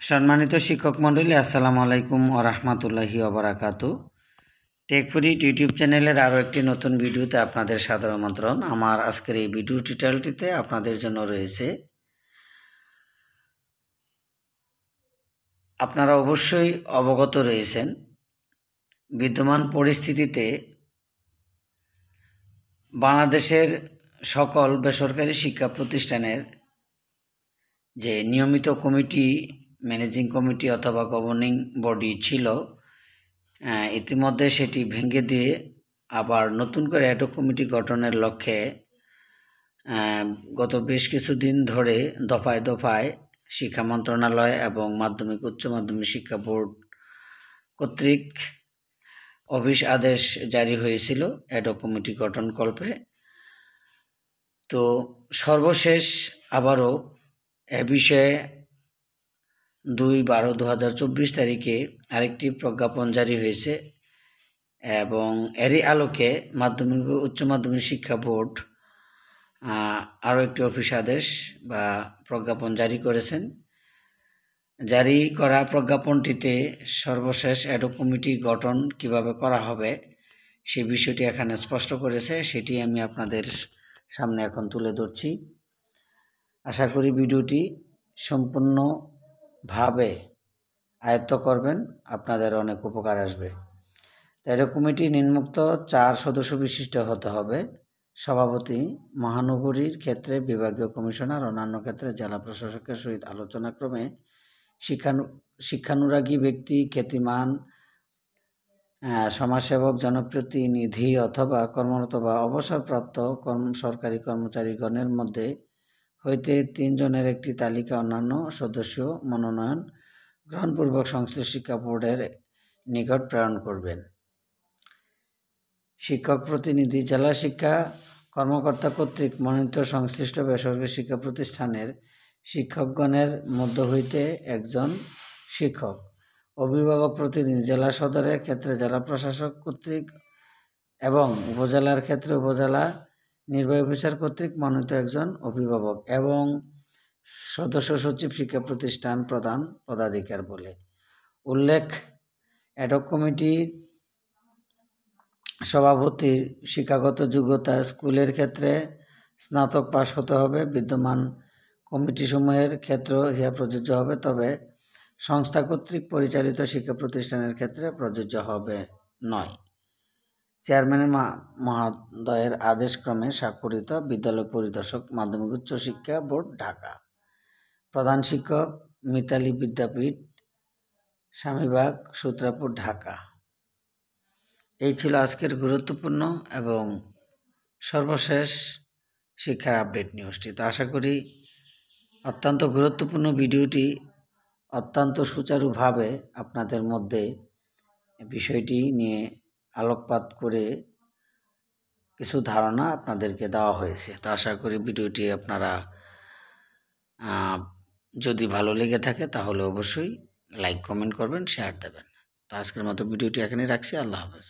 সম্মানিত শিক্ষক মণ্ডলী, আসসালামু আলাইকুম ওয়া রাহমাতুল্লাহি ওয়া বারাকাতুহু। টেকফুরিট ইউটিউব চ্যানেলের আরও একটি নতুন ভিডিওতে আপনাদের সাদর আমন্ত্রণ। আমার আজকের এই ভিডিও টিউটোরিয়ালটিতে আপনাদের জন্য রয়েছে, আপনারা অবশ্যই অবগত রয়েছেন বিদ্যমান পরিস্থিতিতে বাংলাদেশের সকল বেসরকারি শিক্ষা প্রতিষ্ঠানের যে নিয়মিত কমিটি, ম্যানেজিং কমিটি অথবা গভর্নিং বডি ছিল, ইতিমধ্যে সেটি ভেঙে দিয়ে আবার নতুন করে অ্যাডহক কমিটি গঠনের লক্ষ্যে গত বেশ কিছুদিন ধরে দফায় দফায় শিক্ষা মন্ত্রণালয় এবং মাধ্যমিক উচ্চ মাধ্যমিক শিক্ষা বোর্ড কর্তৃক অফিস আদেশ জারি হয়েছিল অ্যাডহক কমিটি গঠনকল্পে। তো সর্বশেষ আবারও এ বিষয়ে 2/12/2024 তারিখে আরেকটি প্রজ্ঞাপন জারি হয়েছে এবং এরই আলোকে মাধ্যমিক ও উচ্চ মাধ্যমিক শিক্ষা বোর্ড আরও একটি অফিস আদেশ বা প্রজ্ঞাপন জারি করেছেন। জারি করা প্রজ্ঞাপনটিতে সর্বশেষ অ্যাডহক কমিটি গঠন কিভাবে করা হবে সেই বিষয়টি এখানে স্পষ্ট করেছে, সেটি আমি আপনাদের সামনে এখন তুলে ধরছি। আশা করি ভিডিওটি সম্পূর্ণভাবে আয়ত্ত করবেন, আপনাদের অনেক উপকার আসবে। অ্যাডহক কমিটি নিম্নোক্ত 4 সদস্য বিশিষ্ট হতে হবে: সভাপতি, মহানগরীর ক্ষেত্রে বিভাগীয় কমিশনার, অন্যান্য ক্ষেত্রে জেলা প্রশাসকের সহিত আলোচনাক্রমে শিক্ষানুরাগী ব্যক্তি, খ্যাতিমান সমাজসেবক, জনপ্রতিনিধি অথবা কর্মরত বা অবসরপ্রাপ্ত সরকারি কর্মচারীগণের মধ্যে হইতে 3 জনের একটি তালিকা অন্যান্য সদস্য মনোনয়ন গ্রহণপূর্বক সংশ্লিষ্ট শিক্ষা বোর্ডের নিকট প্রেরণ করবেন। শিক্ষক প্রতিনিধি জেলা শিক্ষা কর্মকর্তা কর্তৃক মনোনীত সংশ্লিষ্ট বেসরকারি শিক্ষা প্রতিষ্ঠানের শিক্ষকগণের মধ্য হইতে একজন শিক্ষক। অভিভাবক প্রতিনিধি জেলা সদরের ক্ষেত্রে জেলা প্রশাসক কর্তৃক এবং উপজেলার ক্ষেত্রে উপজেলা নির্বাহী অফিসার কর্তৃক মনোনীত একজন অভিভাবক এবং সদস্য সচিব শিক্ষা প্রতিষ্ঠান প্রধান পদাধিকার বলে উল্লেখ। অ্যাডহক কমিটির সভাপতির শিক্ষাগত যোগ্যতা স্কুলের ক্ষেত্রে স্নাতক পাশ হতে হবে। বিদ্যমান কমিটিসমূহের ক্ষেত্রেও ইহা প্রযোজ্য হবে, তবে সংস্থা কর্তৃক পরিচালিত শিক্ষা প্রতিষ্ঠানের ক্ষেত্রে প্রযোজ্য হবে নয়। চেয়ারম্যানের মহোদয়ের আদেশক্রমে স্বাক্ষরিত বিদ্যালয় পরিদর্শক, মাধ্যমিক উচ্চ শিক্ষা বোর্ড, ঢাকা। প্রধান শিক্ষক, মিতালী বিদ্যাপীঠ, স্বামীবাগ, সূত্রাপুর, ঢাকা। এই ছিল আজকের গুরুত্বপূর্ণ এবং সর্বশেষ শিক্ষার আপডেট নিউজটি। তো আশা করি অত্যন্ত গুরুত্বপূর্ণ ভিডিওটি অত্যন্ত সুচারুভাবে আপনাদের মধ্যে বিষয়টি নিয়ে আলোকপাত করে কিছু ধারণা আপনাদেরকে দেওয়া হয়েছে। তো আশা করি ভিডিওটি আপনারা যদি ভালো লেগে থাকে তাহলে অবশ্যই লাইক, কমেন্ট করবেন, শেয়ার দেবেন। তো আজকের মতো ভিডিওটি এখানেই রাখছি। আল্লাহ হাফেজ।